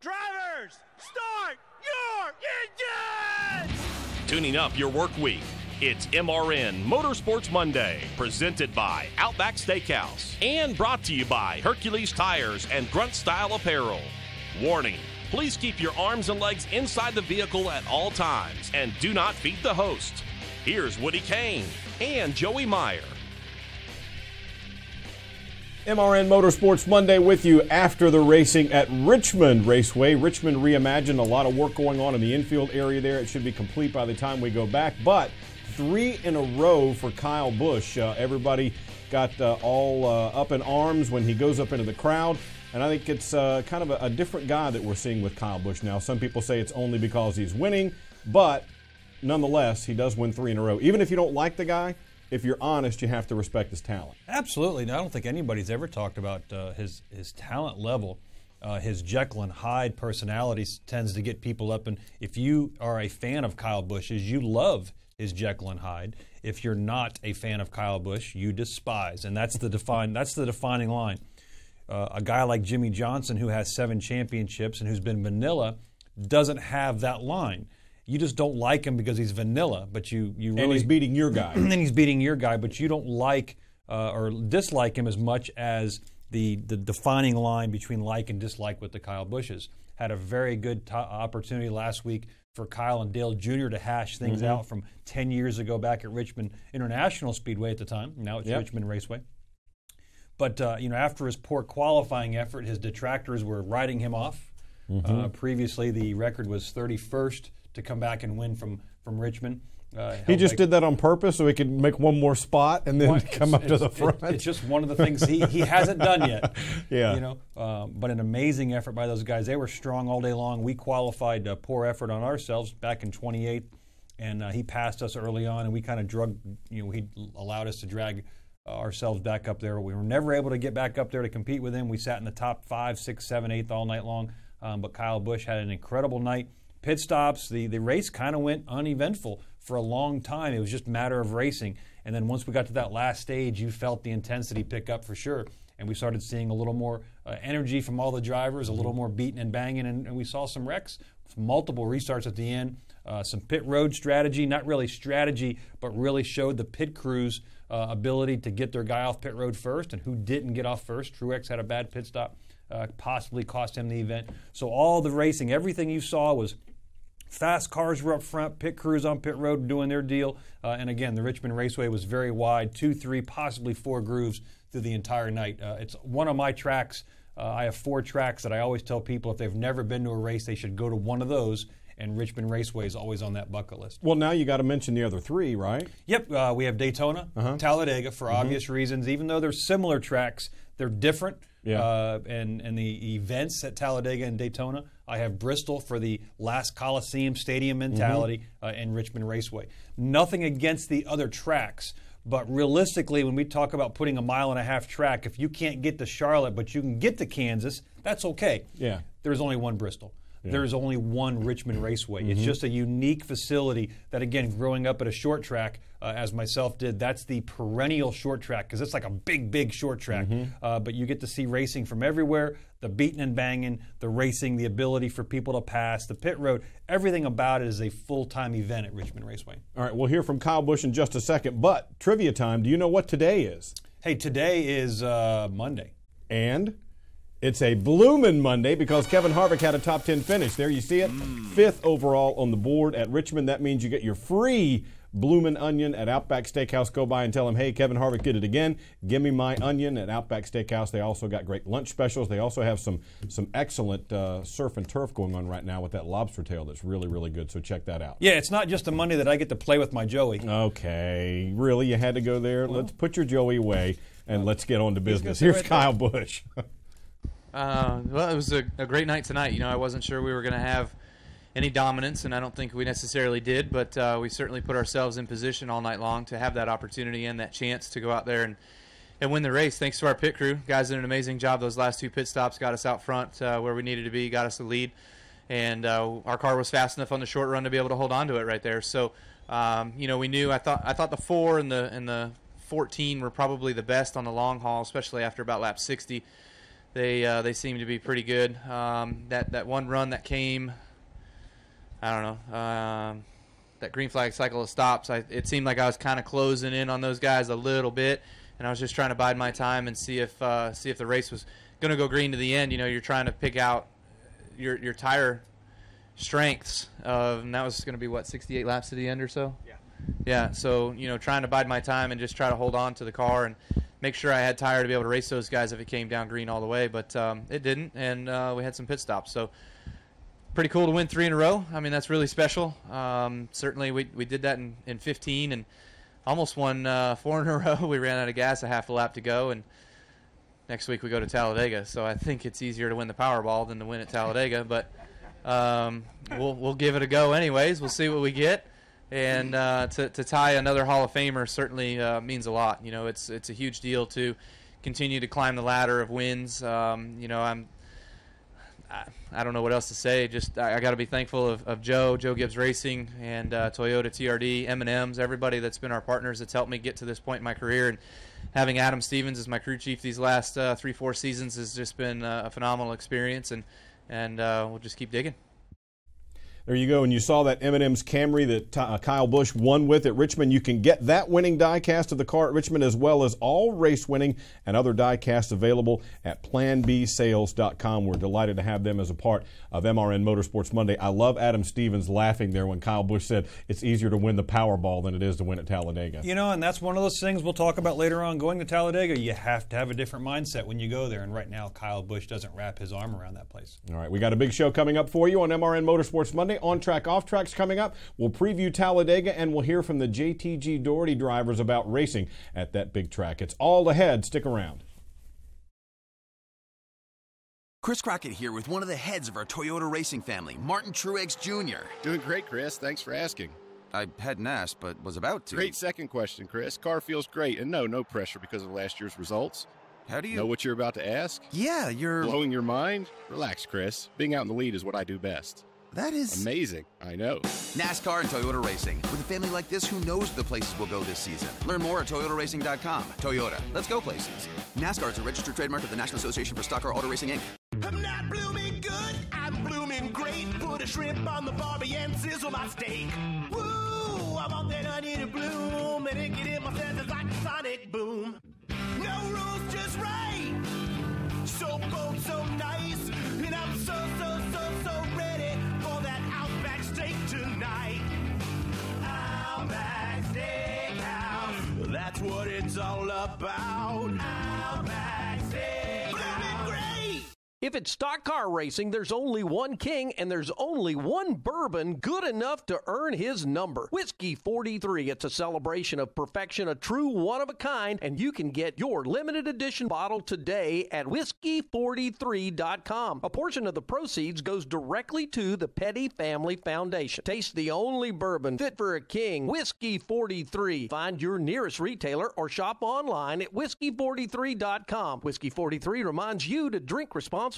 Drivers, start your engines! Tuning up your work week. It's MRN Motorsports Monday, presented by Outback Steakhouse and brought to you by Hercules Tires and Grunt Style Apparel. Warning, please keep your arms and legs inside the vehicle at all times and do not feed the host. Here's Woody Cain and Joey Meier. MRN Motorsports Monday with you after the racing at Richmond Raceway. Richmond reimagined, a lot of work going on in the infield area there. It should be complete by the time we go back, but 3 in a row for Kyle Busch. Everybody got all up in arms when he goes up into the crowd, and I think it's kind of a different guy that we're seeing with Kyle Busch now. Some people say it's only because he's winning, but nonetheless, he does win 3 in a row. Even if you don't like the guy, if you're honest, you have to respect his talent. Absolutely. I don't think anybody's ever talked about his talent level. His Jekyll and Hyde personality tends to get people up. And if you are a fan of Kyle Busch's, you love his Jekyll and Hyde. If you're not a fan of Kyle Busch, you despise. And that's the defining line. A guy like Jimmy Johnson, who has 7 championships and who's been vanilla, doesn't have that line. You just don't like him because he's vanilla, but you really... And he's beating your guy. And he's beating your guy, but you don't like or dislike him as much as the defining line between like and dislike with the Kyle Busches. Had a very good opportunity last week for Kyle and Dale Jr. to hash things out from 10 years ago back at Richmond International Speedway at the time. Now it's Richmond Raceway. But, after his poor qualifying effort, his detractors were writing him off. Previously, the record was 31st to come back and win from Richmond. He just did that on purpose so he could make one more spot and then come up to the front. It's just one of the things he hasn't done yet. Yeah. But an amazing effort by those guys. They were strong all day long. We qualified a poor effort on ourselves back in 28th, and he passed us early on, and we kind of he allowed us to drag ourselves back up there. We were never able to get back up there to compete with him. We sat in the top 5, 6, 7, 8 all night long, but Kyle Busch had an incredible night. Pit stops, the race kind of went uneventful for a long time. It was just a matter of racing. And then once we got to that last stage, you felt the intensity pick up for sure. And we started seeing a little more energy from all the drivers, a little more beating and banging, and we saw some wrecks, multiple restarts at the end, some pit road strategy, not really strategy, but really showed the pit crew's ability to get their guy off pit road first, and who didn't get off first. Truex had a bad pit stop, possibly cost him the event. So all the racing, everything you saw was fast cars were up front, pit crews on pit road doing their deal. And again, the Richmond Raceway was very wide, 2, 3, possibly 4 grooves through the entire night. It's one of my tracks. I have 4 tracks that I always tell people if they've never been to a race, they should go to one of those. And Richmond Raceway is always on that bucket list. Well, now you got to mention the other 3, right? Yep. We have Daytona, Talladega for obvious reasons. Even though they're similar tracks, they're different. Yeah. And the events at Talladega and Daytona, I have Bristol for the last Coliseum stadium mentality and Richmond Raceway. Nothing against the other tracks, but realistically, when we talk about putting a 1.5 mile track, if you can't get to Charlotte but you can get to Kansas, that's okay. Yeah. There's only one Bristol. Yeah. There's only one Richmond Raceway. It's just a unique facility that, again, growing up at a short track, as myself did, that's the perennial short track because it's like a big, big short track. But you get to see racing from everywhere, the beating and banging, the racing, the ability for people to pass, the pit road. Everything about it is a full-time event at Richmond Raceway. All right, we'll hear from Kyle Busch in just a second, but trivia time. Do you know what today is? Hey, today is Monday. And it's a bloomin' Monday because Kevin Harvick had a top 10 finish. There you see it. 5th overall on the board at Richmond. That means you get your free bloomin' onion at Outback Steakhouse. Go by and tell them, hey, Kevin Harvick did it again. Give me my onion at Outback Steakhouse. They also got great lunch specials. They also have some excellent surf and turf going on right now with that lobster tail that's really, really good. So check that out. Yeah, it's not just a Monday that I get to play with my Joey. Okay. Really? You had to go there? Well, let's put your Joey away and let's get on to business. Here's right Kyle Busch. Well, it was a great night tonight. I wasn't sure we were going to have any dominance, and I don't think we necessarily did, but we certainly put ourselves in position all night long to have that opportunity and that chance to go out there and win the race. Thanks to our pit crew. Guys did an amazing job. Those last 2 pit stops got us out front where we needed to be, got us the lead, and our car was fast enough on the short run to be able to hold on to it right there. So, we knew I thought the 4 and the 14 were probably the best on the long haul, especially after about lap 60. they seem to be pretty good. That one run that came, I don't know, that green flag cycle of stops, it seemed like I was kind of closing in on those guys a little bit, and I was just trying to bide my time and see if the race was going to go green to the end. You know, you're trying to pick out your tire strengths, and that was going to be, what, 68 laps to the end or so? Yeah, so, you know, trying to bide my time and just try to hold on to the car and make sure I had tire to be able to race those guys if it came down green all the way, but it didn't, and we had some pit stops. So pretty cool to win 3 in a row. I mean, that's really special. Certainly we did that in 15 and almost won 4 in a row. We ran out of gas a half a lap to go, and next week we go to Talladega. So I think it's easier to win the Powerball than to win at Talladega, but we'll give it a go anyways. We'll see what we get. And to tie another Hall of Famer certainly means a lot. You know, it's a huge deal to continue to climb the ladder of wins. You know, I don't know what else to say. Just I got to be thankful of Joe Gibbs Racing, and Toyota TRD, M&M's, everybody that's been our partners that's helped me get to this point in my career. And having Adam Stevens as my crew chief these last 3-4 seasons has just been a phenomenal experience, and we'll just keep digging. There you go, and you saw that M&M's Camry that Kyle Busch won with at Richmond. You can get that winning die-cast of the car at Richmond, as well as all race-winning and other die-casts available at planbsales.com. We're delighted to have them as a part of MRN Motorsports Monday. I love Adam Stevens laughing there when Kyle Busch said it's easier to win the Powerball than it is to win at Talladega. You know, and that's one of those things we'll talk about later on. Going to Talladega, you have to have a different mindset when you go there, and right now Kyle Busch doesn't wrap his arm around that place. All right, we got a big show coming up for you on MRN Motorsports Monday. On track, off track's coming up. We'll preview Talladega, and we'll hear from the JTG Doherty drivers about racing at that big track. It's all ahead. Stick around. Chris Crockett here with one of the heads of our Toyota racing family, Martin Truex Jr. Doing great, Chris. Thanks for asking. I hadn't asked, but was about to. Great second question, Chris. Car feels great, and no pressure because of last year's results. How do you know what you're about to ask? Yeah, you're blowing your mind. Relax, Chris. Being out in the lead is what I do best. That is amazing. I know. NASCAR and Toyota Racing. With a family like this, who knows the places we'll go this season? Learn more at ToyotaRacing.com. Toyota, let's go places. NASCAR is a registered trademark of the National Association for Stock Car Auto Racing, Inc. I'm not blooming good, I'm blooming great. Put a shrimp on the barbie and sizzle my steak. Woo, I want that honey to bloom, and it get in my senses like a sonic boom. No rules, just right. So bold, so nice, and I'm so ready for that Outback steak tonight. Outback Steakhouse, that's what it's all about. Outback Steakhouse, blooming great. If it's stock car racing, there's only one king and there's only one bourbon good enough to earn his number. Whiskey 43. It's a celebration of perfection, a true one-of-a-kind, and you can get your limited edition bottle today at whiskey43.com. A portion of the proceeds goes directly to the Petty Family Foundation. Taste the only bourbon fit for a king. Whiskey 43. Find your nearest retailer or shop online at whiskey43.com. Whiskey 43 reminds you to drink responsibly.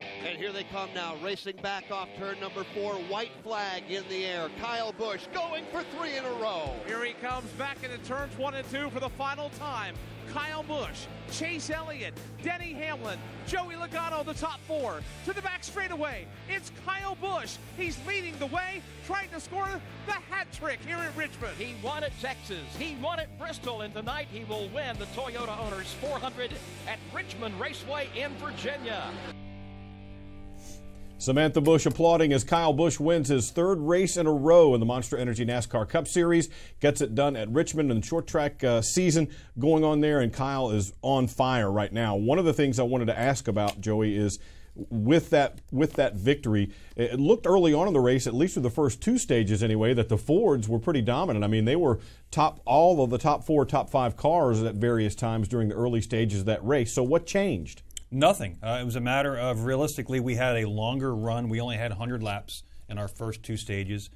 And here they come now, racing back off turn number 4, white flag in the air. Kyle Busch going for 3 in a row. Here he comes back into turns 1 and 2 for the final time. Kyle Busch, Chase Elliott, Denny Hamlin, Joey Logano, the top 4. To the back straightaway, it's Kyle Busch. He's leading the way, trying to score the hat trick here at Richmond. He won at Texas, he won at Bristol, and tonight he will win the Toyota Owners 400 at Richmond Raceway in Virginia. Samantha Busch applauding as Kyle Busch wins his 3rd race in a row in the Monster Energy NASCAR Cup Series. Gets it done at Richmond in the short track season going on there, and Kyle is on fire right now. One of the things I wanted to ask about, Joey, is with that victory, it looked early on in the race, at least for the first 2 stages anyway, that the Fords were pretty dominant. I mean, they were all of the top 4, top 5 cars at various times during the early stages of that race. So what changed? Nothing. It was a matter of, realistically, we had a longer run. We only had 100 laps in our first 2 stages,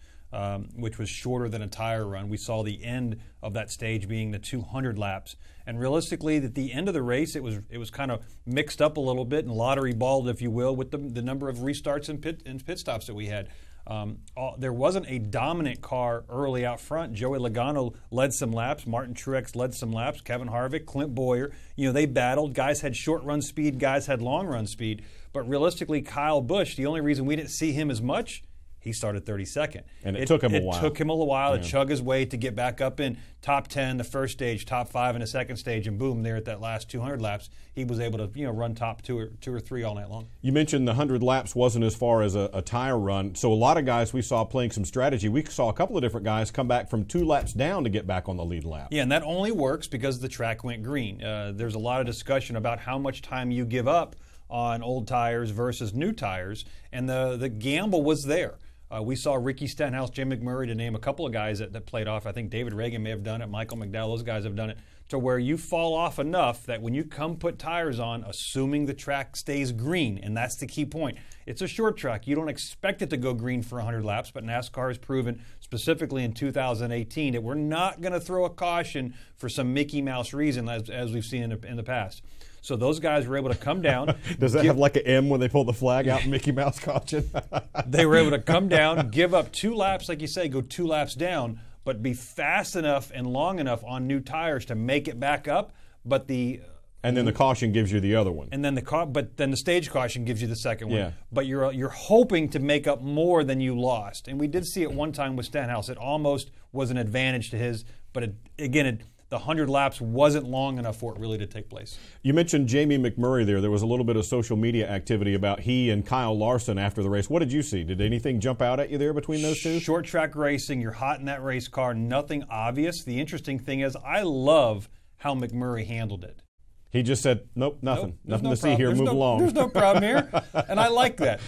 which was shorter than a tire run. We saw the end of that stage being the 200 laps. And realistically, at the end of the race, it was kind of mixed up a little bit and lottery balled, if you will, with the number of restarts and pit stops that we had. There wasn't a dominant car early out front. Joey Logano led some laps. Martin Truex led some laps. Kevin Harvick, Clint Bowyer. They battled. Guys had short run speed. Guys had long run speed. But realistically, Kyle Busch, the only reason we didn't see him as much, he started 32nd. And it took him a while. It took him a while to chug his way to get back up in top 10 the first stage, top 5 in the second stage, and boom, there at that last 200 laps, he was able to run top two or three all night long. You mentioned the 100 laps wasn't as far as a tire run, so a lot of guys we saw playing some strategy. We saw a couple of different guys come back from 2 laps down to get back on the lead lap. Yeah, and that only works because the track went green. There's a lot of discussion about how much time you give up on old tires versus new tires, and the gamble was there. We saw Ricky Stenhouse, Jim McMurray, to name a couple of guys that played off. I think David Reagan may have done it, Michael McDowell, those guys have done it, to where you fall off enough that when you come put tires on, assuming the track stays green, and that's the key point. It's a short track. You don't expect it to go green for 100 laps, but NASCAR has proven, specifically in 2018, that we're not going to throw a caution for some Mickey Mouse reason, as we've seen in the past. So those guys were able to come down. Does that have like an M when they pull the flag out, Mickey Mouse caution? They were able to come down, give up 2 laps, like you say, go 2 laps down, but be fast enough and long enough on new tires to make it back up. And then the caution gives you the other one. And then the stage caution gives you the second one. Yeah. But you're hoping to make up more than you lost. And we did see it one time with Stenhouse. It almost was an advantage to his, but the 100 laps wasn't long enough for it really to take place. You mentioned Jamie McMurray there. There was a little bit of social media activity about he and Kyle Larson after the race. What did you see? Did anything jump out at you there between those two? Short track racing, you're hot in that race car, nothing obvious. The interesting thing is I love how McMurray handled it. He just said, nope, nothing. Nope, nothing to see here, move along. There's no problem here. And I like that.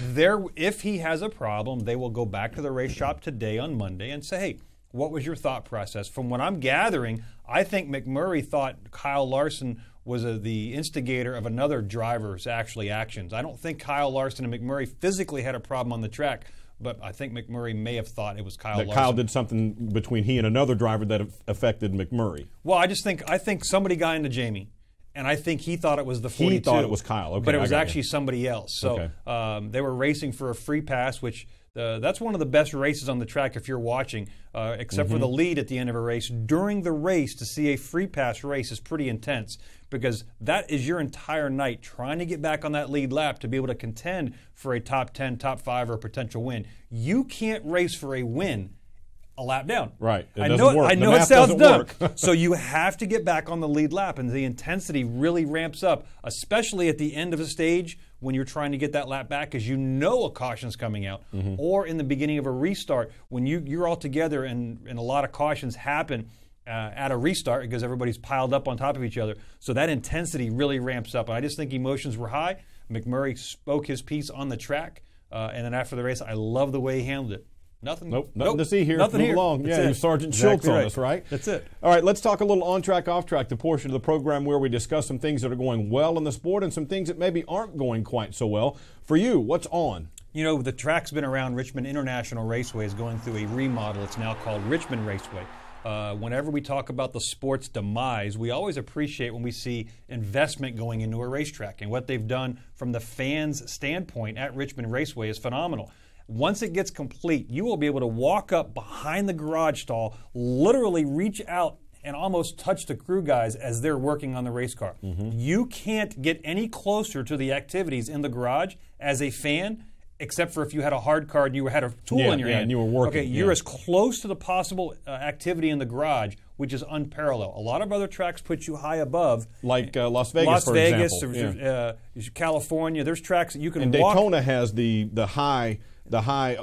If he has a problem, they will go back to the race shop today on Monday and say, hey, what was your thought process? From what I'm gathering, I think McMurray thought Kyle Larson was the instigator of another driver's actions. I don't think Kyle Larson and McMurray physically had a problem on the track, but I think McMurray may have thought it was Kyle Larson. Kyle did something between he and another driver that affected McMurray. Well, I think somebody got into Jamie. And I think he thought it was the 42. He thought it was Kyle. Okay, but it was actually somebody else. So they were racing for a free pass, which that's one of the best races on the track if you're watching, except for the lead at the end of a race. During the race, to see a free pass race is pretty intense because that is your entire night trying to get back on that lead lap to be able to contend for a top 10, top 5, or a potential win. You can't race for a win a lap down. Right. I know it sounds dumb. So you have to get back on the lead lap, and the intensity really ramps up, especially at the end of a stage when you're trying to get that lap back because you know a caution's coming out, or in the beginning of a restart when you're all together and a lot of cautions happen at a restart because everybody's piled up on top of each other. So that intensity really ramps up. And I just think emotions were high. McMurray spoke his piece on the track, and then after the race, I love the way he handled it. Nothing to see here. Nothing Move here. along. That's yeah, it. Sergeant Exactly Schultz on right. us, right? That's it. All right, let's talk a little on-track, off-track, the portion of the program where we discuss some things that are going well in the sport and some things that maybe aren't going quite so well. For you, what's on? The track's been around. Richmond International Raceway is going through a remodel. It's now called Richmond Raceway. Whenever we talk about the sport's demise, we always appreciate when we see investment going into a racetrack. And what they've done from the fans' standpoint at Richmond Raceway is phenomenal. Once it gets complete, you will be able to walk up behind the garage stall, literally reach out and almost touch the crew guys as they're working on the race car. You can't get any closer to the activities in the garage as a fan, except for if you had a hard card and you had a tool in your hand. And you were working. Okay, you're as close to the possible activity in the garage, which is unparalleled. A lot of other tracks put you high above. Like Las Vegas, for example. California. There's tracks that you can walk. And Daytona has the high,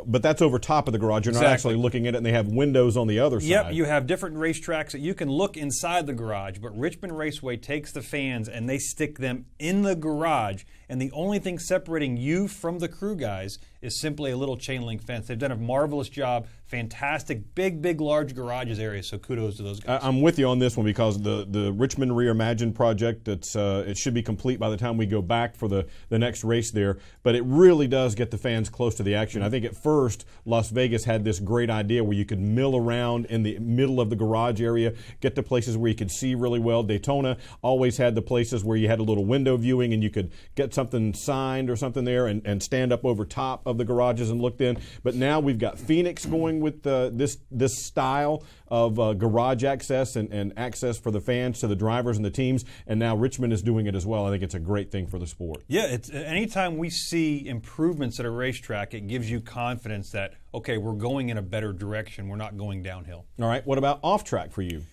but that's over top of the garage. You're not actually looking at it, and they have windows on the other side. Yep, you have different racetracks that you can look inside the garage, but Richmond Raceway takes the fans and they stick them in the garage, and the only thing separating you from the crew guys is simply a little chain link fence. They've done a marvelous job. Fantastic, big, large garages area, so kudos to those guys. I'm with you on this one because the Richmond Reimagined project, it should be complete by the time we go back for the next race there, but it really does get the fans close to the action. direction. I think at first Las Vegas had this great idea where you could mill around in the middle of the garage area, get to places where you could see really well. Daytona always had the places where you had a little window viewing and you could get something signed or something there and stand up over top of the garages and look in. But now we've got Phoenix going with this style of garage access and access for the fans to the drivers and the teams, and now Richmond is doing it as well. I think it's a great thing for the sport. Yeah, it's anytime we see improvements at a racetrack, it gives you confidence that, okay, we're going in a better direction. We're not going downhill. All right, what about off-track for you?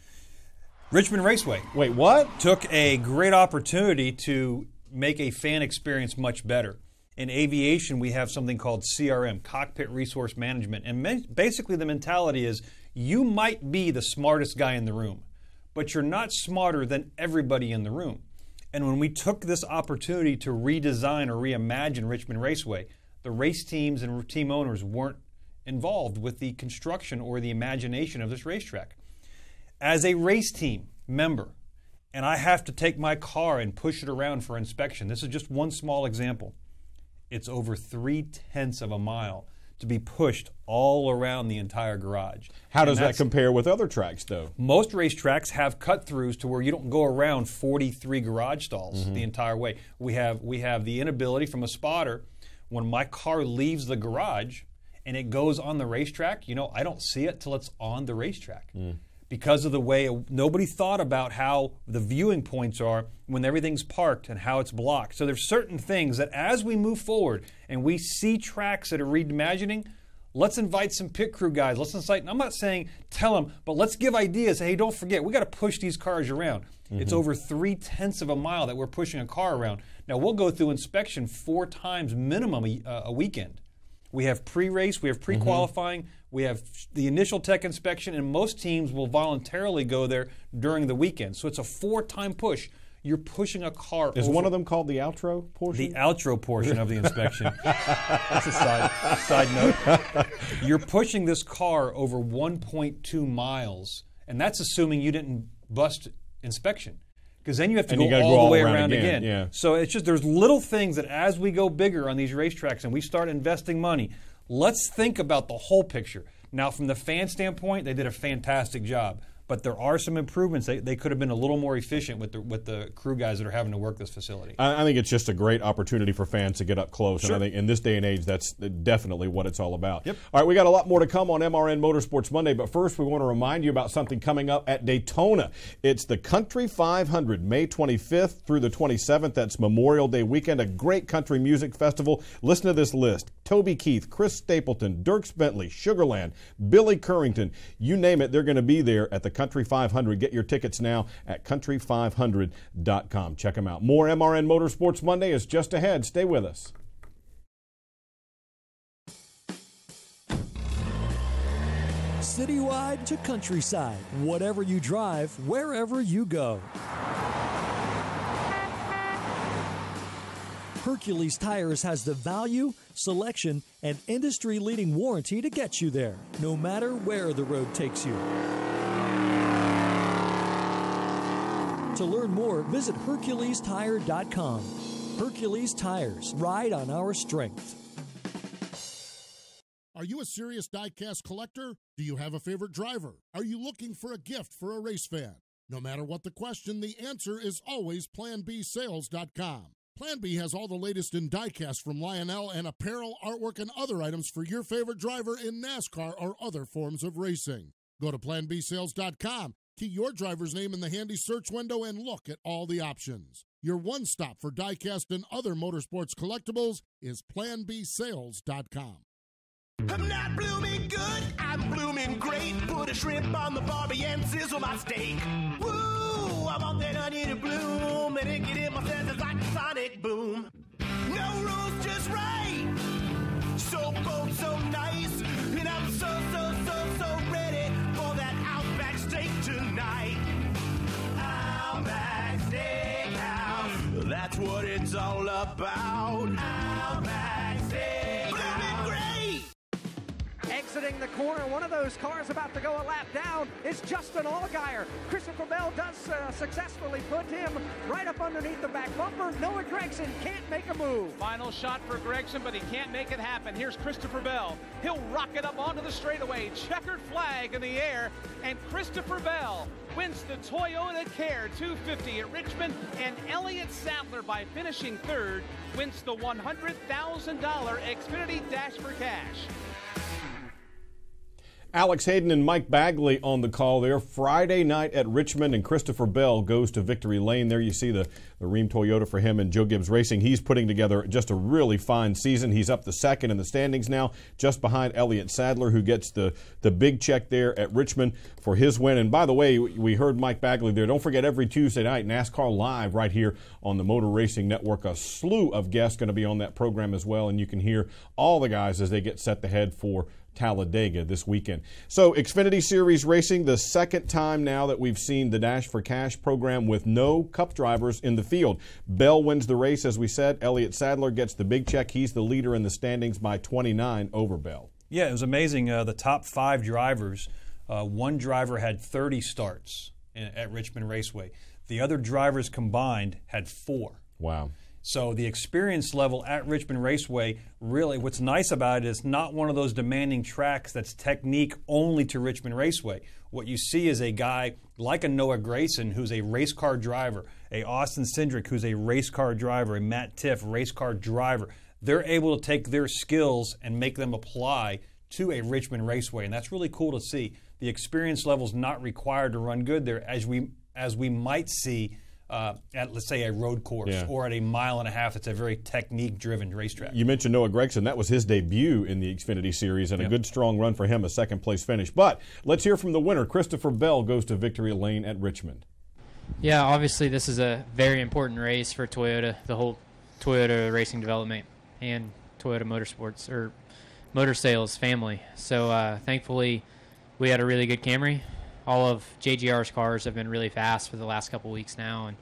Richmond Raceway. Wait, what? Took a great opportunity to make a fan experience much better. In aviation, we have something called CRM, Cockpit Resource Management. And basically the mentality is you might be the smartest guy in the room, but you're not smarter than everybody in the room. And when we took this opportunity to redesign or reimagine Richmond Raceway, the race teams and team owners weren't involved with the construction or the imagination of this racetrack. As a race team member, and I have to take my car and push it around for inspection, this is just one small example. It's over 0.3 of a mile to be pushed all around the entire garage. How does that compare with other tracks, though? Most racetracks have cut-throughs to where you don't go around 43 garage stalls the entire way. We have the inability from a spotter, when my car leaves the garage and it goes on the racetrack, I don't see it till it's on the racetrack. Because of the way nobody thought about how the viewing points are when everything's parked and how it's blocked. So there's certain things that as we move forward and we see tracks that are reimagining, let's invite some pit crew guys. Let's incite, and I'm not saying tell them, but let's give ideas. Hey, don't forget, we got to push these cars around. It's over 0.3 of a mile that we're pushing a car around. Now, we'll go through inspection 4 times minimum a weekend. We have pre-race, we have pre-qualifying, we have the initial tech inspection, and most teams will voluntarily go there during the weekend. So it's a 4-time push. You're pushing a car Is one of them called the outro portion? The outro portion of the inspection. That's a side note. You're pushing this car over 1.2 miles, and that's assuming you didn't bust inspection. Because then you have to go all the way around again. Yeah. So it's just there's little things that as we go bigger on these racetracks and we start investing money, let's think about the whole picture. Now, from the fan standpoint, they did a fantastic job. But there are some improvements. They could have been a little more efficient with the crew guys that are having to work this facility. I think it's just a great opportunity for fans to get up close. Sure. And I think in this day and age, that's definitely what it's all about. Yep. All right, we got a lot more to come on MRN Motorsports Monday. But first, we want to remind you about something coming up at Daytona. It's the Country 500, May 25th through the 27th. That's Memorial Day weekend, a great country music festival. Listen to this list. Toby Keith, Chris Stapleton, Dierks Bentley, Sugarland, Billy Currington. You name it, they're going to be there at the Country 500. Get your tickets now at country500.com. Check them out. More MRN Motorsports Monday is just ahead. Stay with us. Citywide to countryside, whatever you drive, wherever you go. Hercules Tires has the value, selection, and industry-leading warranty to get you there, no matter where the road takes you. To learn more, visit HerculesTire.com. Hercules Tires, ride on our strength. Are you a serious die-cast collector? Do you have a favorite driver? Are you looking for a gift for a race fan? No matter what the question, the answer is always PlanBSales.com. Plan B has all the latest in die-cast from Lionel and apparel, artwork, and other items for your favorite driver in NASCAR or other forms of racing. Go to PlanBSales.com. Key your driver's name in the handy search window and look at all the options. Your one stop for diecast and other motorsports collectibles is PlanBSales.com. I'm not blooming good, I'm blooming great. Put a shrimp on the barbie and sizzle my steak. Woo, I want that onion to bloom, and it get in my senses like a sonic boom. No rules, just right. So bold, so nice, and I'm so ready for that Outback steak tonight. Outback Steakhouse, that's what it's all about. Outback Steakhouse, blooming great. Exit exiting the corner. One of those cars about to go a lap down is Justin Allgaier. Christopher Bell does successfully put him right up underneath the back bumper. Noah Gregson can't make a move. Final shot for Gregson, but he can't make it happen. Here's Christopher Bell. He'll rocket up onto the straightaway. Checkered flag in the air, and Christopher Bell wins the Toyota Care 250 at Richmond, and Elliott Sadler, by finishing third, wins the $100,000 Xfinity Dash for Cash. Alex Hayden and Mike Bagley on the call there. Friday night at Richmond, and Christopher Bell goes to victory lane. There you see the Rheem Toyota for him and Joe Gibbs Racing. He's putting together just a really fine season. He's up to second in the standings now, just behind Elliott Sadler, who gets the big check there at Richmond for his win. And by the way, we heard Mike Bagley there. Don't forget, every Tuesday night, NASCAR Live right here on the Motor Racing Network. A slew of guests going to be on that program as well, and you can hear all the guys as they get set to head for Talladega this weekend. So Xfinity Series racing, the second time now that we've seen the Dash for Cash program with no Cup drivers in the field. Bell wins the race, as we said. Elliott Sadler gets the big check. He's the leader in the standings by 29 over Bell. Yeah, it was amazing. The top 5 drivers, one driver had 30 starts at Richmond Raceway. The other drivers combined had 4. Wow. So the experience level at Richmond Raceway, really, what's nice about it is not one of those demanding tracks that's technique only to Richmond Raceway. What you see is a guy like a Noah Gragson, who's a race car driver, a Austin Cindric, who's a race car driver, a Matt Tiff, race car driver. They're able to take their skills and make them apply to a Richmond Raceway, and that's really cool to see. The experience level's not required to run good there, as we might see at, let's say, a road course or at a mile and a half. It's a very technique-driven racetrack. You mentioned Noah Gragson. That was his debut in the Xfinity Series, and a good, strong run for him, a second-place finish. But let's hear from the winner. Christopher Bell goes to victory lane at Richmond. Yeah, obviously this is a very important race for Toyota, the whole Toyota Racing Development and Toyota Motorsports, or Motor Sales family. So thankfully we had a really good Camry. All of JGR's cars have been really fast for the last couple weeks now, and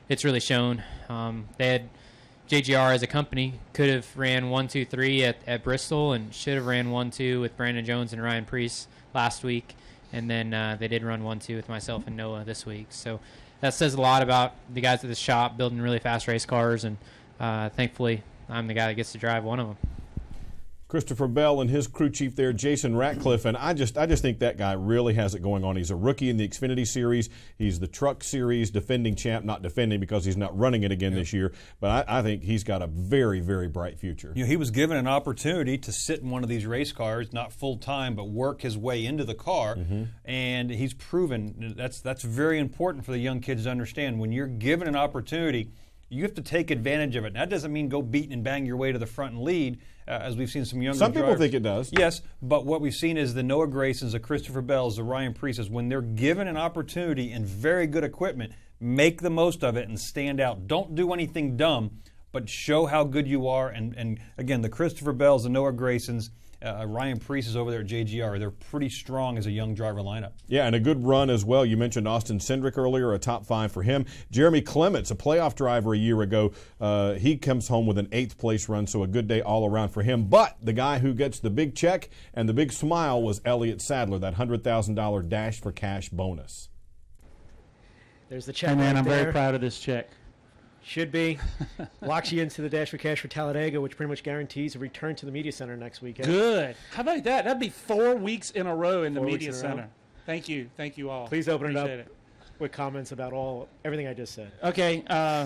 it's really shown. They had JGR as a company could have ran 1, 2, 3 at Bristol, and should have ran 1, 2 with Brandon Jones and Ryan Preece last week, and then they did run 1, 2 with myself and Noah this week. So that says a lot about the guys at the shop building really fast race cars, and thankfully I'm the guy that gets to drive one of them. Christopher Bell and his crew chief there, Jason Ratcliffe, and I just think that guy really has it going on. He's a rookie in the Xfinity Series. He's the Truck Series defending champ, not defending because he's not running it again this year, but I think he's got a very, very bright future. You know, he was given an opportunity to sit in one of these race cars, not full-time, but work his way into the car, and he's proven that's very important for the young kids to understand. When you're given an opportunity, you have to take advantage of it. That doesn't mean go beat and bang your way to the front and lead, as we've seen some younger drivers. Some people think it does. Yes, but what we've seen is the Noah Graysons, the Christopher Bells, the Ryan Preeces, when they're given an opportunity and very good equipment, make the most of it and stand out. Don't do anything dumb, but show how good you are. And again, the Christopher Bells, the Noah Graysons, Ryan Preece is over there at JGR. They're pretty strong as a young driver lineup. Yeah, and a good run as well. You mentioned Austin Cindric earlier, a top 5 for him. Jeremy Clements, a playoff driver a year ago, he comes home with an 8th place run, so a good day all around for him. But the guy who gets the big check and the big smile was Elliott Sadler, that $100,000 Dash for Cash bonus. There's the check. Hey man, right I'm there. very proud of this check. Should be. Locks you into the Dash for Cash for Talladega, which pretty much guarantees a return to the Media Center next weekend. Good. How about that? That'd be 4 weeks in a row in the 4 Media weeks in a row. Center. Thank you. Thank you all. Please open Appreciate it up with comments about everything I just said. Okay.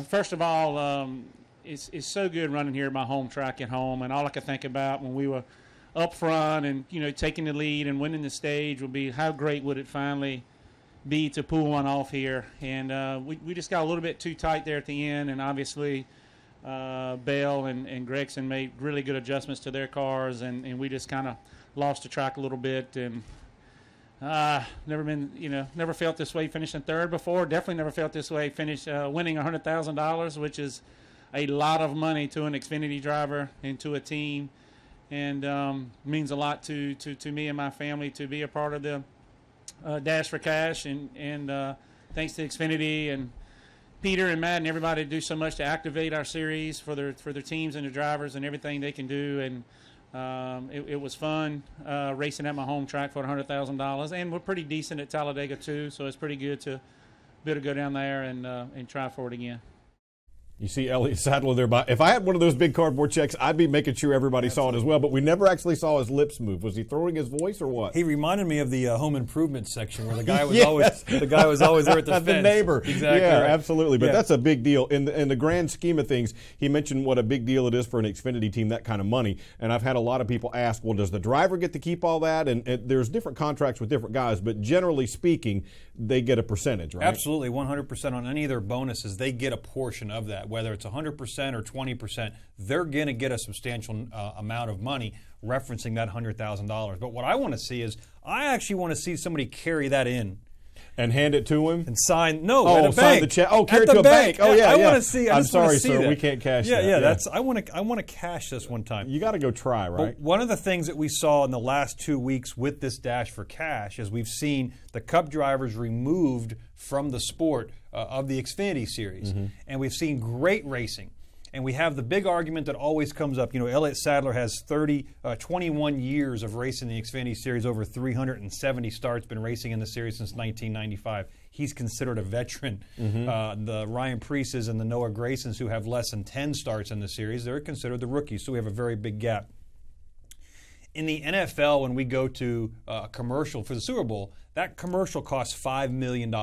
First of all, it's so good running here at my home track at home, and all I could think about when we were up front and taking the lead and winning the stage would be how great would it finally be to pull one off here. And we just got a little bit too tight there at the end, and obviously Bell and Gregson made really good adjustments to their cars, and we just kind of lost the track a little bit. And never felt this way finishing third before. Definitely never felt this way winning $100,000, which is a lot of money to an Xfinity driver and to a team, and means a lot to me and my family to be a part of the Dash for Cash, and thanks to Xfinity and Peter and Matt and everybody do so much to activate our series for their teams and their drivers and everything they can do. And It was fun racing at my home track for $100,000, and we're pretty decent at Talladega too, so it's pretty good to be able to go down there and try for it again. You see Elliott Sadler there. If I had one of those big cardboard checks, I'd be making sure everybody saw it as well. But we never actually saw his lips move. Was he throwing his voice or what? He reminded me of the home improvement section where the guy was always there at the fence. The neighbor. Exactly. Yeah, right. absolutely. But that's a big deal in the grand scheme of things. He mentioned what a big deal it is for an Xfinity team, that kind of money. And I've had a lot of people ask, well, does the driver get to keep all that? And there's different contracts with different guys, but generally speaking, they get a percentage, right? Absolutely, 100% on any of their bonuses. They get a portion of that, whether it's 100% or 20%. They're going to get a substantial amount of money referencing that $100,000. But what I want to see is I actually want to see somebody carry that in. And hand it to him? And sign, no, at a sign bank. The check. Oh, carry it to a bank. Oh, yeah, I want to see. I'm sorry, see sir, that. we can't cash that. Yeah, I want to cash this one time. You got to go try, right? But one of the things that we saw in the last 2 weeks with this Dash for Cash is we've seen the Cup drivers removed from the sport of the Xfinity Series. Mm-hmm. And we've seen great racing. And we have the big argument that always comes up. You know, Elliott Sadler has 21 years of racing the Xfinity Series, over 370 starts, been racing in the series since 1995. He's considered a veteran. Mm-hmm. The Ryan Preeces and the Noah Graysons, who have less than 10 starts in the series, they're considered the rookies, so we have a very big gap. In the NFL, when we go to a commercial for the Super Bowl, that commercial costs $5 million.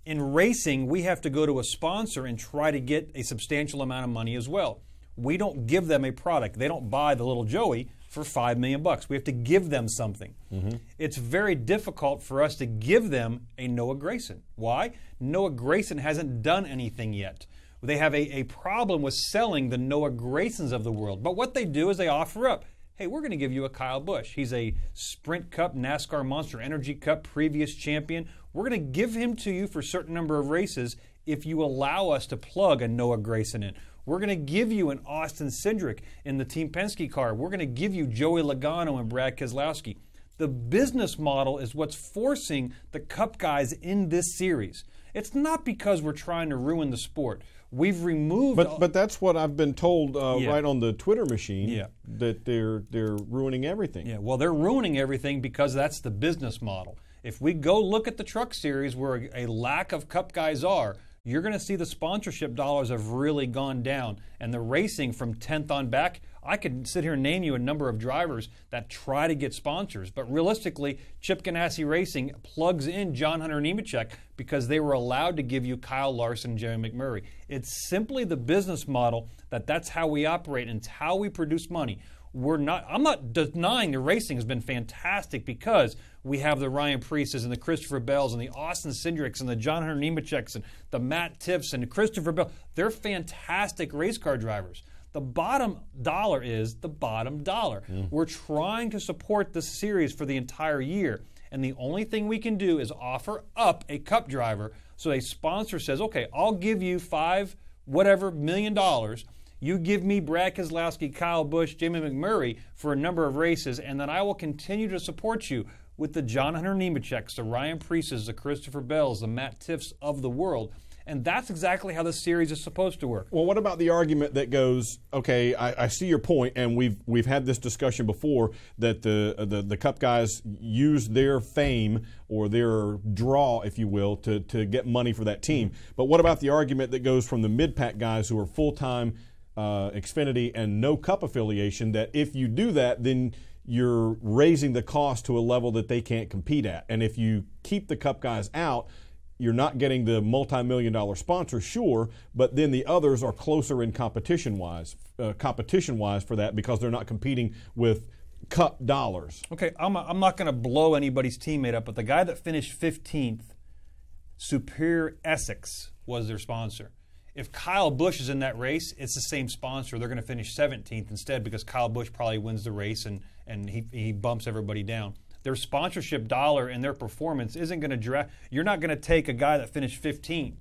In racing, we have to go to a sponsor and try to get a substantial amount of money as well. We don't give them a product. They don't buy the little Joey for $5 million. We have to give them something. Mm-hmm. It's very difficult for us to give them a Noah Grayson. Why? Noah Grayson hasn't done anything yet. They have a problem with selling the Noah Graysons of the world. But what they do is they offer up, hey, we're going to give you a Kyle Busch. He's a Sprint Cup, NASCAR Monster Energy Cup previous champion. We're going to give him to you for a certain number of races if you allow us to plug a Noah Grayson in. We're going to give you an Austin Cindric in the Team Penske car. We're going to give you Joey Logano and Brad Keselowski. The business model is what's forcing the Cup guys in this series. It's not because we're trying to ruin the sport. We've removed... But that's what I've been told right on the Twitter machine, that they're ruining everything. Yeah, well, they're ruining everything because that's the business model. If we go look at the Truck Series where a lack of Cup guys are, you're going to see the sponsorship dollars have really gone down. And the racing from 10th on back, I could sit here and name you a number of drivers that try to get sponsors. But realistically, Chip Ganassi Racing plugs in John Hunter Nemechek because they were allowed to give you Kyle Larson and Jerry McMurray. It's simply the business model that's how we operate and it's how we produce money. I'm not denying the racing has been fantastic because we have the Ryan Preeces and the Christopher Bells and the Austin Cindrics and the John Hunter Nemecheks and the Matt Tiffs and the Christopher Bell. They're fantastic race car drivers. The bottom dollar is the bottom dollar. We're trying to support the series for the entire year, and the only thing we can do is offer up a Cup driver so a sponsor says, okay, I'll give you $5 million. You give me Brad Keselowski, Kyle Busch, Jamie McMurray for a number of races, and then I will continue to support you with the John Hunter Nemecheks, the Ryan Preeces, the Christopher Bells, the Matt Tiffs of the world. And that's exactly how the series is supposed to work. Well, what about the argument that goes, okay, I see your point, and we've had this discussion before that the Cup guys use their fame or their draw, if you will, to get money for that team. But what about the argument that goes from the mid-pack guys who are full-time Xfinity and no Cup affiliation, that if you do that, then you're raising the cost to a level that they can't compete at. And if you keep the Cup guys out, you're not getting the multi-million-dollar sponsor, sure, but then the others are closer in competition-wise for that because they're not competing with Cup dollars. Okay, I'm not going to blow anybody's teammate up, but the guy that finished 15th, Superior Essex, was their sponsor. If Kyle Busch is in that race, it's the same sponsor. They're going to finish 17th instead because Kyle Busch probably wins the race and he bumps everybody down. Their sponsorship dollar and their performance isn't going to draft. You're not going to take a guy that finished 15th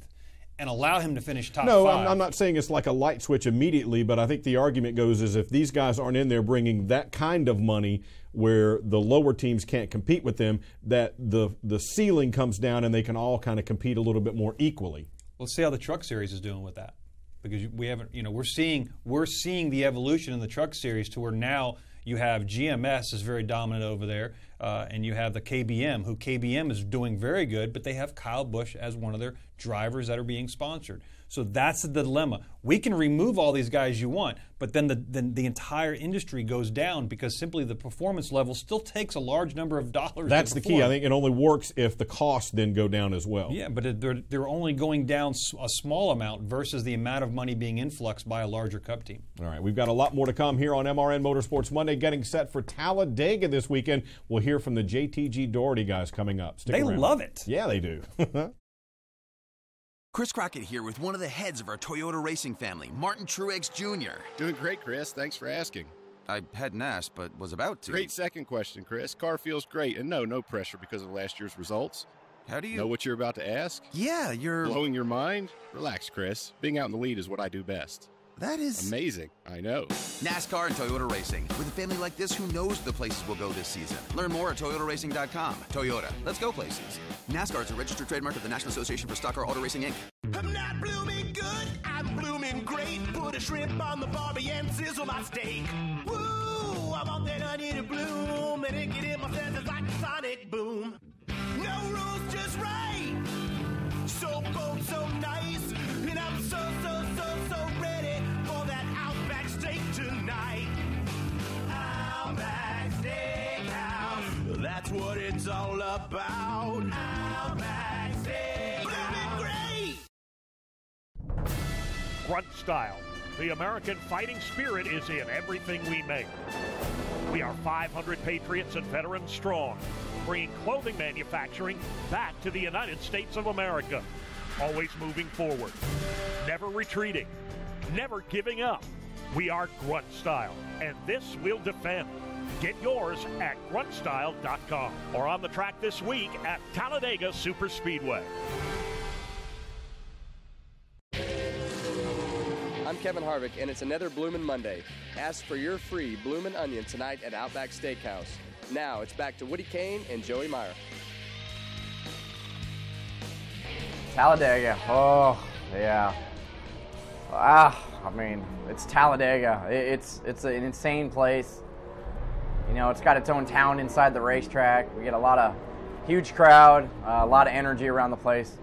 and allow him to finish top 5. No, I'm not saying it's like a light switch immediately, but I think the argument goes is if these guys aren't in there bringing that kind of money where the lower teams can't compete with them, that the ceiling comes down and they can all kind of compete a little bit more equally. Let's see how the Truck Series is doing with that, because we haven't. We're seeing the evolution in the Truck Series to where now You have GMS is very dominant over there, and you have the KBM, who KBM is doing very good, but they have Kyle Busch as one of their drivers that are being sponsored. So that's the dilemma. We can remove all these guys you want, but then the entire industry goes down because simply the performance level still takes a large number of dollars. That's to the perform. key. I think it only works if the costs then go down as well. Yeah, but they're only going down a small amount versus the amount of money being influxed by a larger Cup team. All right, we've got a lot more to come here on MRN Motorsports Monday, getting set for Talladega this weekend. We'll hear from the JTG Doherty guys coming up. Stick They around. love it. Yeah, they do. Chris Crockett here with one of the heads of our Toyota racing family, Martin Truex Jr. Doing great, Chris. Thanks for asking. I hadn't asked, but was about to. Great second question, Chris. Car feels great, and no pressure because of last year's results. How do you know what you're about to ask? Yeah, you're blowing your mind. Relax, Chris. Being out in the lead is what I do best. That is amazing. I know. NASCAR and Toyota Racing. With a family like this, who knows the places we'll go this season? Learn more at toyotaracing.com. Toyota, let's go places. NASCAR is a registered trademark of the National Association for Stock Car Auto Racing, Inc. I'm not blooming good, I'm blooming great. Put a shrimp on the barbie and sizzle my steak. Woo, I want that onion to bloom, and it get in my senses like a sonic boom. No rules, just right. So cold, so nice, and I'm so ready for that Outback steak tonight. Outback Steakhouse, that's what it's all about. Outback Steakhouse, blooming great. Grunt Style. The American fighting spirit is in everything we make. We are 500 patriots and veterans strong, bringing clothing manufacturing back to the United States of America. Always moving forward, never retreating, never giving up. We are Grunt Style, and this we'll defend. Get yours at gruntstyle.com or on the track this week at Talladega Superspeedway. I'm Kevin Harvick, and it's another Bloomin' Monday. Ask for your free Bloomin' Onion tonight at Outback Steakhouse. Now it's back to Woody Cain and Joey Meier. Talladega, oh yeah. I mean, it's Talladega. It's an insane place. You know, it's got its own town inside the racetrack. We get a lot of huge crowd, a lot of energy around the place.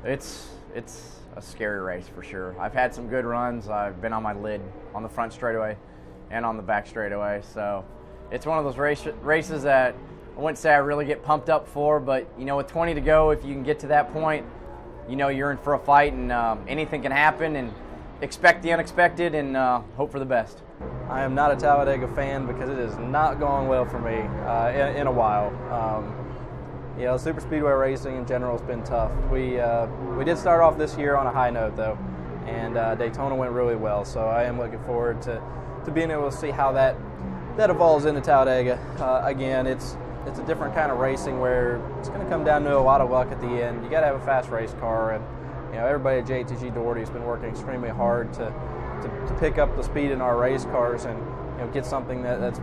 It's a scary race for sure. I've had some good runs. I've been on my lid on the front straightaway and on the back straightaway. So it's one of those races that I wouldn't say I really get pumped up for, but you know, with 20 to go, if you can get to that point, you know you're in for a fight, and anything can happen, and expect the unexpected and hope for the best. I am not a Talladega fan because it is not going well for me in a while. You know, super speedway racing in general has been tough. We did start off this year on a high note though, and Daytona went really well. So I am looking forward to being able to see how that evolves into Talladega. Again, it's a different kind of racing where it's going to come down to a lot of luck at the end. You got to have a fast race car, and you know everybody at JTG Doherty has been working extremely hard to pick up the speed in our race cars and get something that's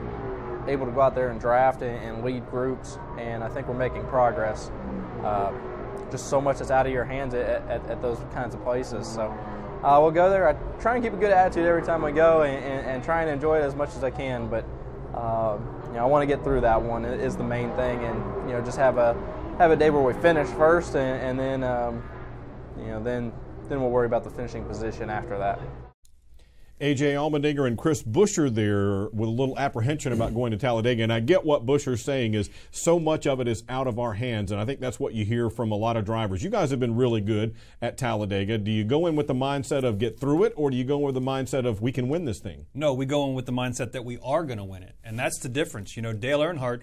able to go out there and draft and lead groups, and I think we're making progress. Just so much is out of your hands at those kinds of places. So we'll go there. I try and keep a good attitude every time we go and try and enjoy it as much as I can, but I want to get through that one is the main thing, and just have a day where we finish first, and then then we'll worry about the finishing position after that. A.J. Allmendinger and Chris Buescher there with a little apprehension about going to Talladega. And I get what Buescher's saying is so much of it is out of our hands. And I think that's what you hear from a lot of drivers. You guys have been really good at Talladega. Do you go in with the mindset of get through it, or do you go in with the mindset of we can win this thing? No, we go in with the mindset that we are going to win it. And that's the difference. You know, Dale Earnhardt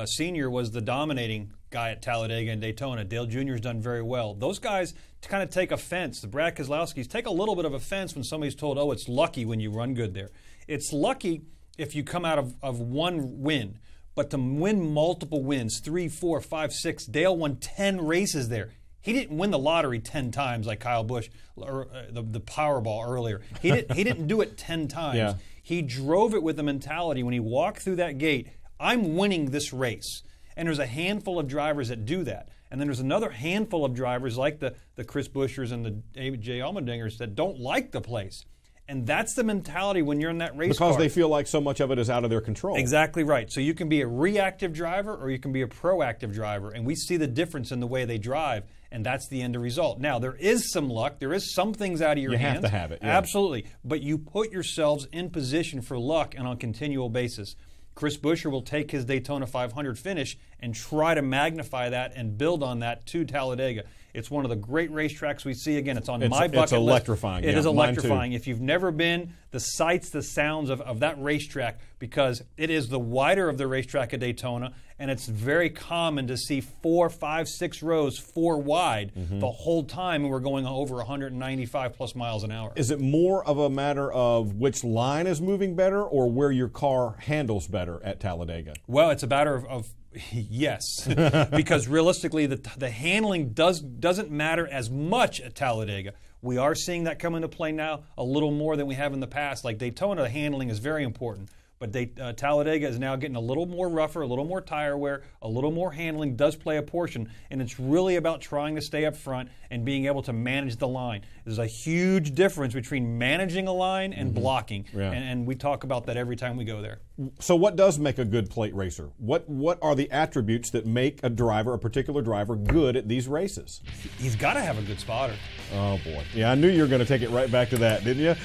Sr. was the dominating guy at Talladega and Daytona. Dale Jr.'s done very well. Those guys kind of take offense. The Brad Keselowskis take a little bit of offense when somebody's told, oh, it's lucky when you run good there. It's lucky if you come out of one win. But to win multiple wins, 3, 4, 5, 6, Dale won 10 races there. He didn't win the lottery 10 times like Kyle Busch or the Powerball earlier. He didn't do it 10 times. Yeah. He drove it with the mentality when he walked through that gate, I'm winning this race. And there's a handful of drivers that do that. And then there's another handful of drivers like the Chris Bueschers and the A.J. Allmendingers that don't like the place. And that's the mentality when you're in that race car. Because they feel like so much of it is out of their control. Exactly right. So you can be a reactive driver or you can be a proactive driver. And we see the difference in the way they drive, and that's the end result. Now, there is some luck. There is some things out of your hands. You have to have it. Yeah. Absolutely. But you put yourselves in position for luck and on a continual basis. Chris Buescher will take his Daytona 500 finish and try to magnify that and build on that to Talladega. It's one of the great racetracks we see. Again, it's on my bucket list. It's electrifying. It is electrifying. Mine too. If you've never been, the sights, the sounds of that racetrack, because it is the wider of the racetrack at Daytona, and it's very common to see 4, 5, 6 rows, 4 wide the whole time, and we're going over 195 plus miles an hour. Is it more of a matter of which line is moving better or where your car handles better at Talladega? Well, it's a matter of yes, because realistically, the handling doesn't matter as much at Talladega. We are seeing that come into play now a little more than we have in the past. Like Daytona, the handling is very important. But Talladega is now getting a little more rougher, a little more tire wear, a little more handling does play a portion, and it's really about trying to stay up front and being able to manage the line. There's a huge difference between managing a line and blocking, and we talk about that every time we go there. So what does make a good plate racer? What are the attributes that make a particular driver, good at these races? He's got to have a good spotter. Oh, boy. Yeah, I knew you were going to take it right back to that, didn't you?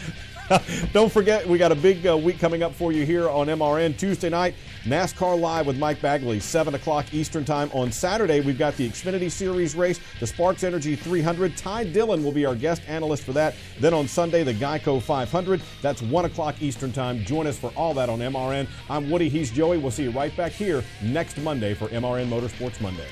Don't forget, we got a big week coming up for you here on MRN. Tuesday night, NASCAR Live with Mike Bagley, 7 o'clock Eastern Time. On Saturday, we've got the Xfinity Series race, the Sparks Energy 300. Ty Dillon will be our guest analyst for that. Then on Sunday, the Geico 500. That's 1 o'clock Eastern Time. Join us for all that on MRN. I'm Woody, he's Joey. We'll see you right back here next Monday for MRN Motorsports Monday.